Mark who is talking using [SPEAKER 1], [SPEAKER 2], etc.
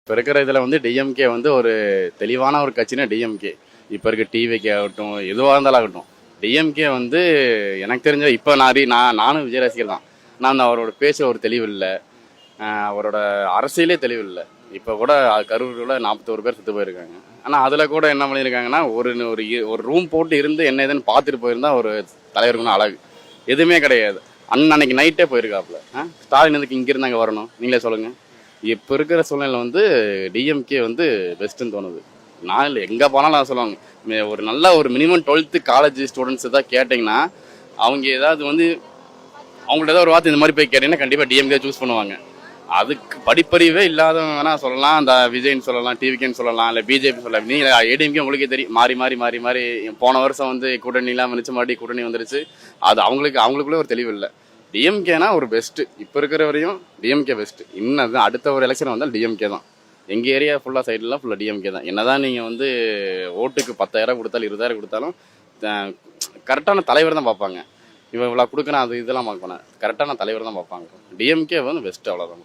[SPEAKER 1] இப்போ இருக்கிற இதில் வந்து டிஎம்கே வந்து ஒரு தெளிவான ஒரு கட்சினா டிஎம்கே. இப்போ இருக்க டிவிகே ஆகட்டும், எதுவாக இருந்தாலும் ஆகட்டும், டிஎம்கே வந்து எனக்கு தெரிஞ்ச இப்போ நானும் விஜய் ரசிகர் தான். நான் அவரோட பேச்சு ஒரு தெளிவு இல்லை, அவரோட அரசியலே தெளிவு இல்லை. இப்போ கூட கரூரில் 41 பேர் செத்து போயிருக்காங்க. ஆனால் அதில் கூட என்ன பண்ணியிருக்காங்கன்னா, ஒரு ஒரு ரூம் போட்டு இருந்து என்ன ஏதுன்னு பார்த்துட்டு போயிருந்தா ஒரு தலைவருக்குன்னு அழகு. எதுவுமே கிடையாது. அன்னைக்கு நைட்டே போயிருக்காப்புல. ஸ்டாலின் எதுக்கு இங்கிருந்து அங்கே வரணும், நீங்களே சொல்லுங்கள். இப்போ இருக்கிற சூழ்நிலை வந்து டிஎம்கே வந்து பெஸ்ட்டுன்னு தோணுது. நான் இல்லை, எங்கே போனாலும் நான் சொல்லுவாங்க, ஒரு நல்ல ஒரு மினிமம் 12th காலேஜ் ஸ்டூடெண்ட்ஸ் தான் கேட்டிங்கன்னா, அவங்க ஏதாவது வந்து அவங்கள்ட்ட ஏதாவது ஒரு வார்த்தை இந்த மாதிரி போய் கேட்டிங்கன்னா கண்டிப்பாக டிஎம்கே சூஸ் பண்ணுவாங்க. அதுக்கு படிப்பறிவே இல்லாதவங்க வேணால் சொல்லலாம், அந்த விஜய்ன்னு சொல்லலாம், டிவிகேன்னு சொல்லலாம், இல்லை பிஜேபி சொல்லலாம். நீங்கள் ஏடிஎம்கே உங்களுக்கே தெரியும், மாறி மாறி மாறி மாறி போன வருஷம் வந்து கூட்டணிலாம் வந்துச்சு, மறுபடியும் கூட்டணி வந்துருச்சு. அது அவங்களுக்குள்ளே ஒரு தெளிவு இல்லை. டிஎம்கேனா ஒரு பெஸ்ட்டு. இப்போ இருக்கிற வரையும் டிஎம்கே பெஸ்ட்டு. இன்னும் அடுத்த ஒரு எலெக்ஷன் வந்தால் டிஎம்கே தான். எங்கள் ஏரியா ஃபுல்லாக சைட்லாம் ஃபுல்லாக டிஎம்கே தான். என்னதான் நீங்கள் வந்து ஓட்டுக்கு 10,000 கொடுத்தாலும் 20,000 கொடுத்தாலும் கரெக்டான தலைவர் தான் பார்ப்பாங்க. இவ்வளோ கொடுக்குறேன், அது இதெல்லாம் பார்க்க போனேன். கரெக்டான தலைவர் தான் பார்ப்பாங்க. டிஎம்கே வந்து பெஸ்ட்டு, அவ்வளோதான்.